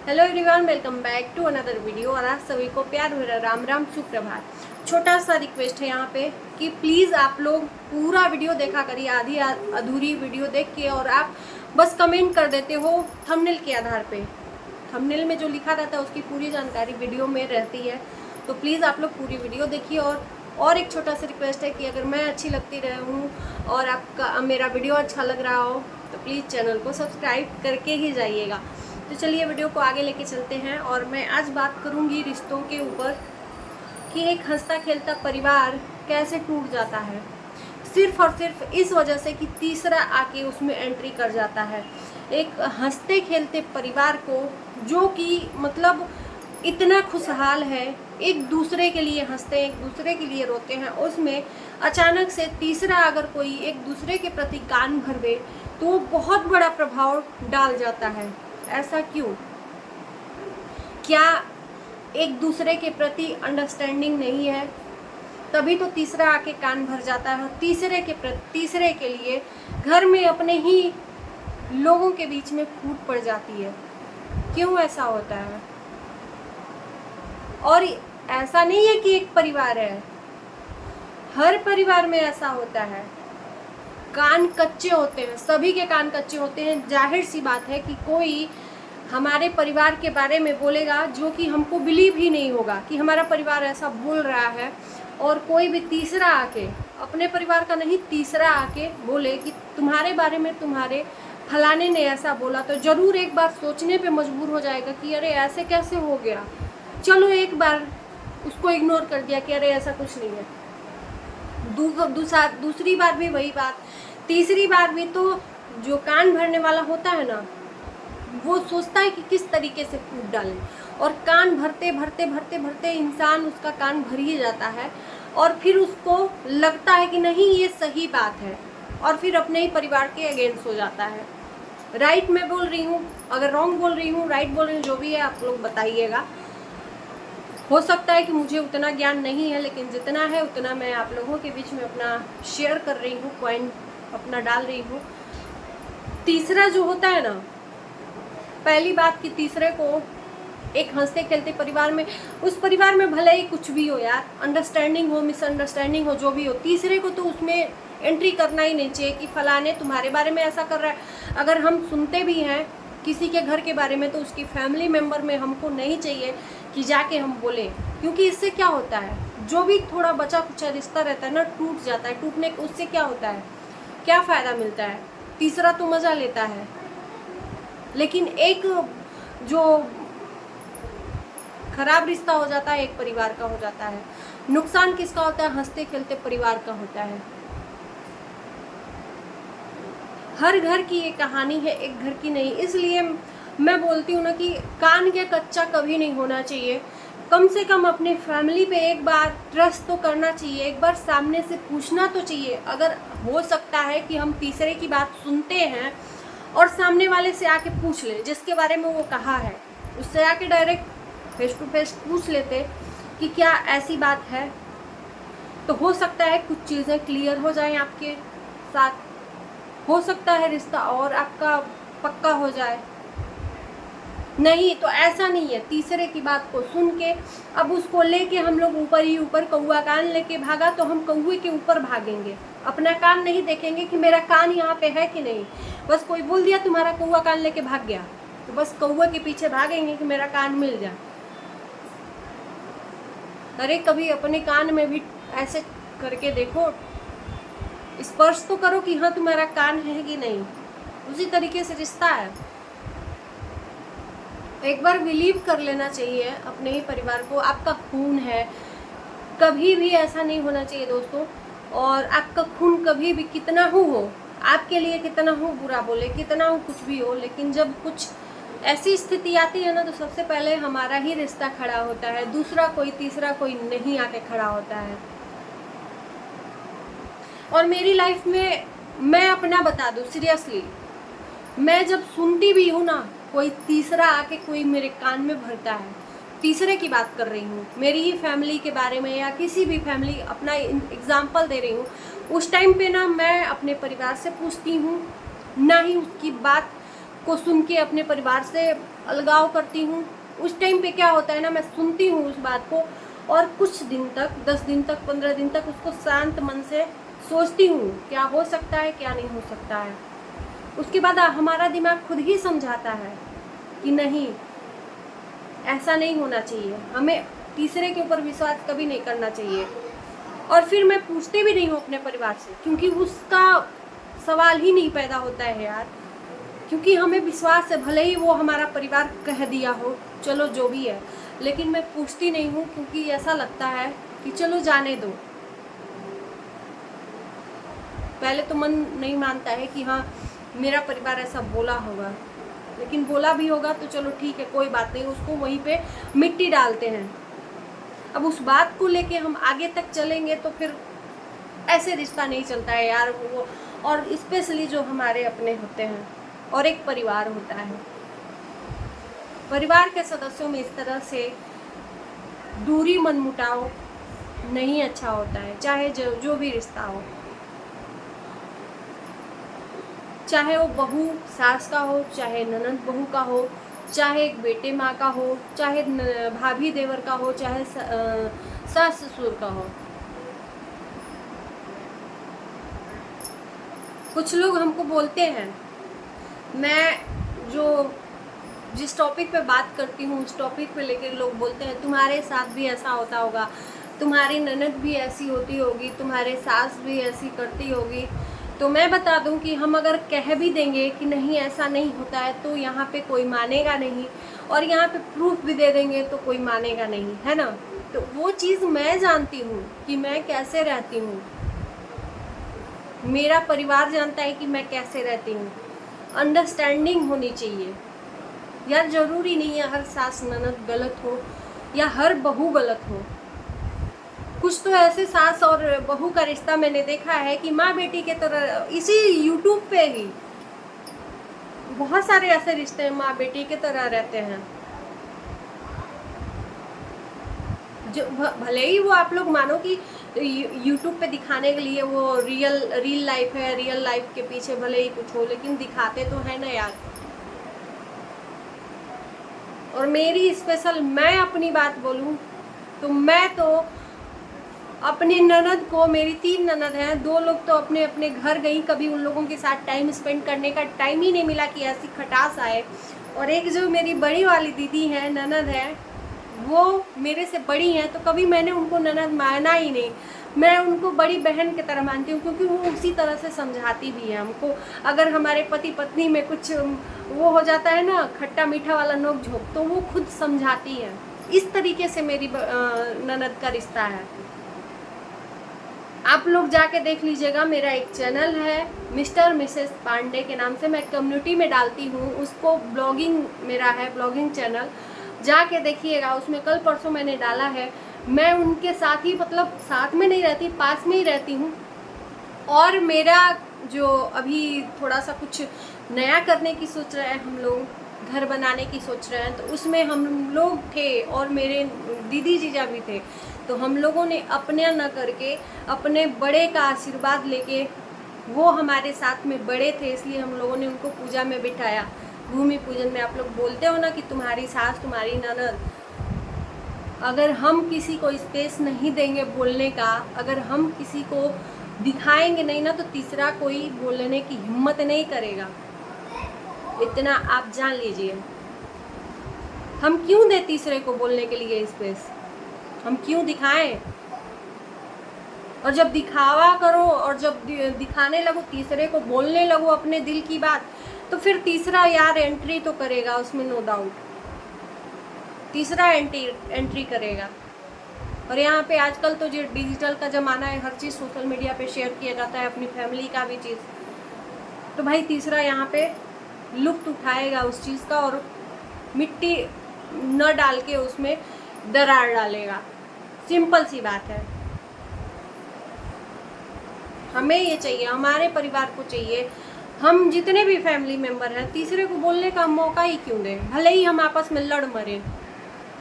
Hello everyone, welcome back to another video. और आप सभी को प्यार भरा राम राम सुप्रभात। छोटा सा रिक्वेस्ट है यहाँ पे कि प्लीज़ आप लोग पूरा वीडियो देखा करिए, आधी अधूरी वीडियो देख के और आप बस कमेंट कर देते हो थंबनेल के आधार पे। थंबनेल में जो लिखा रहता है उसकी पूरी जानकारी वीडियो में रहती है, तो प्लीज़ आप लोग पूरी वीडियो देखिए। और एक छोटा सा रिक्वेस्ट है कि अगर मैं अच्छी लगती रहूँ और आपका मेरा वीडियो अच्छा लग रहा हो तो प्लीज़ चैनल को सब्सक्राइब करके ही जाइएगा। तो चलिए वीडियो को आगे लेके चलते हैं। और मैं आज बात करूंगी रिश्तों के ऊपर कि एक हंसता खेलता परिवार कैसे टूट जाता है सिर्फ और सिर्फ इस वजह से कि तीसरा आके उसमें एंट्री कर जाता है। एक हंसते खेलते परिवार को जो कि मतलब इतना खुशहाल है, एक दूसरे के लिए हंसते हैं, एक दूसरे के लिए रोते हैं, उसमें अचानक से तीसरा अगर कोई एक दूसरे के प्रति कान भर दे तो वो बहुत बड़ा प्रभाव डाल जाता है। ऐसा क्यों? क्या एक दूसरे के प्रति अंडरस्टैंडिंग नहीं है? तभी तो तीसरा आके कान भर जाता है। तीसरे के लिए घर में अपने ही लोगों के बीच में फूट पड़ जाती है। क्यों ऐसा होता है? और ऐसा नहीं है कि एक परिवार है, हर परिवार में ऐसा होता है। कान कच्चे होते हैं, सभी के कान कच्चे होते हैं। जाहिर सी बात है कि कोई हमारे परिवार के बारे में बोलेगा जो कि हमको बिलीव ही नहीं होगा कि हमारा परिवार ऐसा बोल रहा है, और कोई भी तीसरा आके, अपने परिवार का नहीं, तीसरा आके बोले कि तुम्हारे बारे में तुम्हारे फलाने ने ऐसा बोला, तो ज़रूर एक बार सोचने पे मजबूर हो जाएगा कि अरे ऐसे कैसे हो गया। चलो एक बार उसको इग्नोर कर दिया कि अरे ऐसा कुछ नहीं है। दूसरी बार भी वही बात, तीसरी बार भी तो जो कान भरने वाला होता है ना, वो सोचता है कि किस तरीके से फूट डालें, और कान भरते भरते भरते भरते इंसान उसका कान भर ही जाता है, और फिर उसको लगता है कि नहीं ये सही बात है, और फिर अपने ही परिवार के अगेंस्ट हो जाता है। राइट मैं बोल रही हूँ, अगर रॉन्ग बोल रही हूँ, राइट बोल रही हूँ, जो भी है आप लोग बताइएगा। हो सकता है कि मुझे उतना ज्ञान नहीं है, लेकिन जितना है उतना मैं आप लोगों के बीच में अपना शेयर कर रही हूँ, पॉइंट अपना डाल रही हूँ। तीसरा जो होता है ना, पहली बात कि तीसरे को एक हंसते खेलते परिवार में, उस परिवार में भले ही कुछ भी हो यार, अंडरस्टैंडिंग हो, मिसअंडरस्टैंडिंग हो, जो भी हो, तीसरे को तो उसमें एंट्री करना ही नहीं चाहिए कि फलाने तुम्हारे बारे में ऐसा कर रहा है। अगर हम सुनते भी हैं किसी के घर के बारे में तो उसकी फैमिली मेम्बर में हमको नहीं चाहिए कि जाके हम बोलें, क्योंकि इससे क्या होता है, जो भी थोड़ा बचा कुचा रिश्ता रहता है ना, टूट जाता है। टूटने उससे क्या होता है, क्या फ़ायदा मिलता है? तीसरा तो मज़ा लेता है, लेकिन एक जो खराब रिश्ता हो जाता है एक परिवार का हो जाता है। नुकसान किसका होता है? हंसते खेलते परिवार का होता है। हर घर की एक कहानी है, एक घर की नहीं। इसलिए मैं बोलती हूँ ना कि कान के कच्चा कभी नहीं होना चाहिए। कम से कम अपने फैमिली पे एक बार ट्रस्ट तो करना चाहिए, एक बार सामने से पूछना तो चाहिए। अगर हो सकता है कि हम तीसरे की बात सुनते हैं और सामने वाले से आके पूछ ले, जिसके बारे में वो कहा है, उससे आके डायरेक्ट फेस टू फेस पूछ लेते कि क्या ऐसी बात है, तो हो सकता है कुछ चीज़ें क्लियर हो जाएं आपके साथ, हो सकता है रिश्ता और आपका पक्का हो जाए। नहीं तो ऐसा नहीं है, तीसरे की बात को सुन के अब उसको लेके हम लोग ऊपर ही ऊपर, कौआ कान लेके भागा तो हम कौए के ऊपर भागेंगे, अपना कान नहीं देखेंगे कि मेरा कान यहाँ पे है कि नहीं। बस कोई बोल दिया तुम्हारा कौआ कान लेके भाग गया, तो बस कौए के पीछे भागेंगे कि मेरा कान मिल जाए। अरे कभी अपने कान में भी ऐसे करके देखो, स्पर्श तो करो कि हाँ तुम्हारा कान है कि नहीं। उसी तरीके से रिश्ता है, एक बार बिलीव कर लेना चाहिए अपने ही परिवार को। आपका खून है, कभी भी ऐसा नहीं होना चाहिए दोस्तों। और आपका खून कभी भी कितना हो, आपके लिए कितना हो बुरा बोले, कितना हो कुछ भी हो, लेकिन जब कुछ ऐसी स्थिति आती है ना, तो सबसे पहले हमारा ही रिश्ता खड़ा होता है, दूसरा कोई तीसरा कोई नहीं आके खड़ा होता है। और मेरी लाइफ में मैं अपना बता दूँ, सीरियसली मैं जब सुनती भी हूँ ना, कोई तीसरा आके कोई मेरे कान में भरता है, तीसरे की बात कर रही हूँ, मेरी ही फैमिली के बारे में या किसी भी फैमिली, अपना एग्जाम्पल दे रही हूँ, उस टाइम पे ना मैं अपने परिवार से पूछती हूँ, ना ही उसकी बात को सुन के अपने परिवार से अलगाव करती हूँ, उस टाइम पे क्या होता है ना, मैं सुनती हूँ उस बात को और कुछ दिन तक, 10 दिन तक, 15 दिन तक उसको शांत मन से सोचती हूँ क्या हो सकता है, क्या नहीं हो सकता है। उसके बाद हमारा दिमाग खुद ही समझाता है कि नहीं, ऐसा नहीं होना चाहिए, हमें तीसरे के ऊपर विश्वास कभी नहीं करना चाहिए। और फिर मैं पूछती भी नहीं हूँ अपने परिवार से, क्योंकि उसका सवाल ही नहीं पैदा होता है यार। क्योंकि हमें विश्वास है, भले ही वो हमारा परिवार कह दिया हो, चलो जो भी है, लेकिन मैं पूछती नहीं हूँ क्योंकि ऐसा लगता है कि चलो जाने दो। पहले तो मन नहीं मानता है कि हाँ मेरा परिवार ऐसा बोला होगा, लेकिन बोला भी होगा तो चलो ठीक है, कोई बात नहीं, उसको वहीं पे मिट्टी डालते हैं। अब उस बात को लेके हम आगे तक चलेंगे तो फिर ऐसे रिश्ता नहीं चलता है यार वो। और स्पेशली जो हमारे अपने होते हैं और एक परिवार होता है, परिवार के सदस्यों में इस तरह से दूरी, मनमुटाव नहीं अच्छा होता है। चाहे जो भी रिश्ता हो, चाहे वो बहू सास का हो, चाहे ननद बहू का हो, चाहे एक बेटे माँ का हो, चाहे भाभी देवर का हो, चाहे सास ससुर का हो। कुछ लोग हमको बोलते हैं, मैं जो जिस टॉपिक पे बात करती हूँ उस टॉपिक पे लेकर लोग बोलते हैं तुम्हारे साथ भी ऐसा होता होगा, तुम्हारी ननद भी ऐसी होती होगी, तुम्हारे सास भी ऐसी करती होगी। तो मैं बता दूं कि हम अगर कह भी देंगे कि नहीं ऐसा नहीं होता है तो यहाँ पे कोई मानेगा नहीं, और यहाँ पे प्रूफ भी दे देंगे तो कोई मानेगा नहीं, है ना। तो वो चीज़ मैं जानती हूँ कि मैं कैसे रहती हूँ, मेरा परिवार जानता है कि मैं कैसे रहती हूँ। अंडरस्टैंडिंग होनी चाहिए यार, ज़रूरी नहीं है हर सास ननद गलत हो या हर बहू गलत हो। कुछ तो ऐसे सास और बहू का रिश्ता मैंने देखा है कि माँ बेटी के तरह, इसी यूट्यूब पे ही बहुत सारे ऐसे रिश्ते माँ बेटी के तरह रहते हैं, जो भले ही वो आप लोग मानो कि यूट्यूब पे दिखाने के लिए वो रियल लाइफ है, रियल लाइफ के पीछे भले ही कुछ हो, लेकिन दिखाते तो है ना यार। और मेरी स्पेशल मैं अपनी बात बोलूँ तो मैं तो अपनी ननद को, मेरी 3 ननद हैं, 2 लोग तो अपने अपने घर गई, कभी उन लोगों के साथ टाइम स्पेंड करने का टाइम ही नहीं मिला कि ऐसी खटास आए। और एक जो मेरी बड़ी वाली दीदी है, ननद है, वो मेरे से बड़ी हैं, तो कभी मैंने उनको ननद माना ही नहीं, मैं उनको बड़ी बहन की तरह मानती हूँ, क्योंकि वो उसी तरह से समझाती भी है हमको। अगर हमारे पति पत्नी में कुछ वो हो जाता है ना, खट्टा मीठा वाला नोक झोंक, तो वो खुद समझाती है। इस तरीके से मेरी ननद का रिश्ता है। आप लोग जाके देख लीजिएगा, मेरा एक चैनल है मिस्टर मिसेस पांडे के नाम से, मैं कम्युनिटी में डालती हूँ उसको, ब्लॉगिंग मेरा है, ब्लॉगिंग चैनल, जाके देखिएगा। उसमें कल परसों मैंने डाला है, मैं उनके साथ ही, मतलब साथ में नहीं रहती, पास में ही रहती हूँ। और मेरा जो अभी थोड़ा सा कुछ नया करने की सोच रहे हैं हम लोग, घर बनाने की सोच रहे हैं, तो उसमें हम लोग थे और मेरे दीदी जीजा भी थे। तो हम लोगों ने अपने न करके अपने बड़े का आशीर्वाद लेके, वो हमारे साथ में बड़े थे इसलिए हम लोगों ने उनको पूजा में बिठाया। भूमि पूजन में आप लोग बोलते हो ना कि तुम्हारी सास तुम्हारी ननद, अगर हम किसी को स्पेस नहीं देंगे बोलने का, अगर हम किसी को दिखाएंगे नहीं ना, तो तीसरा कोई बोलने की हिम्मत नहीं करेगा, इतना आप जान लीजिए। हम क्यों दें तीसरे को बोलने के लिए स्पेस, हम क्यों दिखाएं। और जब दिखावा करो और जब दिखाने लगो, तीसरे को बोलने लगो अपने दिल की बात, तो फिर तीसरा यार एंट्री तो करेगा, उसमें नो डाउट तीसरा एंट्री करेगा। और यहाँ पे आजकल तो जो डिजिटल का ज़माना है, हर चीज़ सोशल मीडिया पे शेयर किया जाता है, अपनी फैमिली का भी चीज़, तो भाई तीसरा यहाँ पे लुत्फ उठाएगा उस चीज़ का और मिट्टी न डाल के उसमें दरार डालेगा। सिंपल सी बात है। हमें ये चाहिए, हमारे परिवार को चाहिए, हम जितने भी फैमिली मेम्बर हैं, तीसरे को बोलने का मौका ही क्यों दें। भले ही हम आपस में लड़ मरें,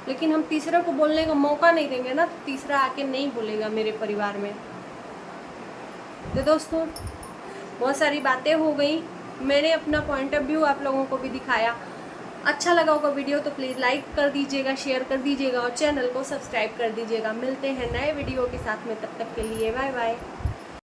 लेकिन हम तीसरे को बोलने का मौका नहीं देंगे ना, तो तीसरा आके नहीं बोलेगा मेरे परिवार में। तो दोस्तों, बहुत सारी बातें हो गई, मैंने अपना पॉइंट ऑफ व्यू आप लोगों को भी दिखाया। अच्छा लगा होगा वीडियो तो प्लीज़ लाइक कर दीजिएगा, शेयर कर दीजिएगा और चैनल को सब्सक्राइब कर दीजिएगा। मिलते हैं नए वीडियो के साथ में, तब तक के लिए बाय बाय।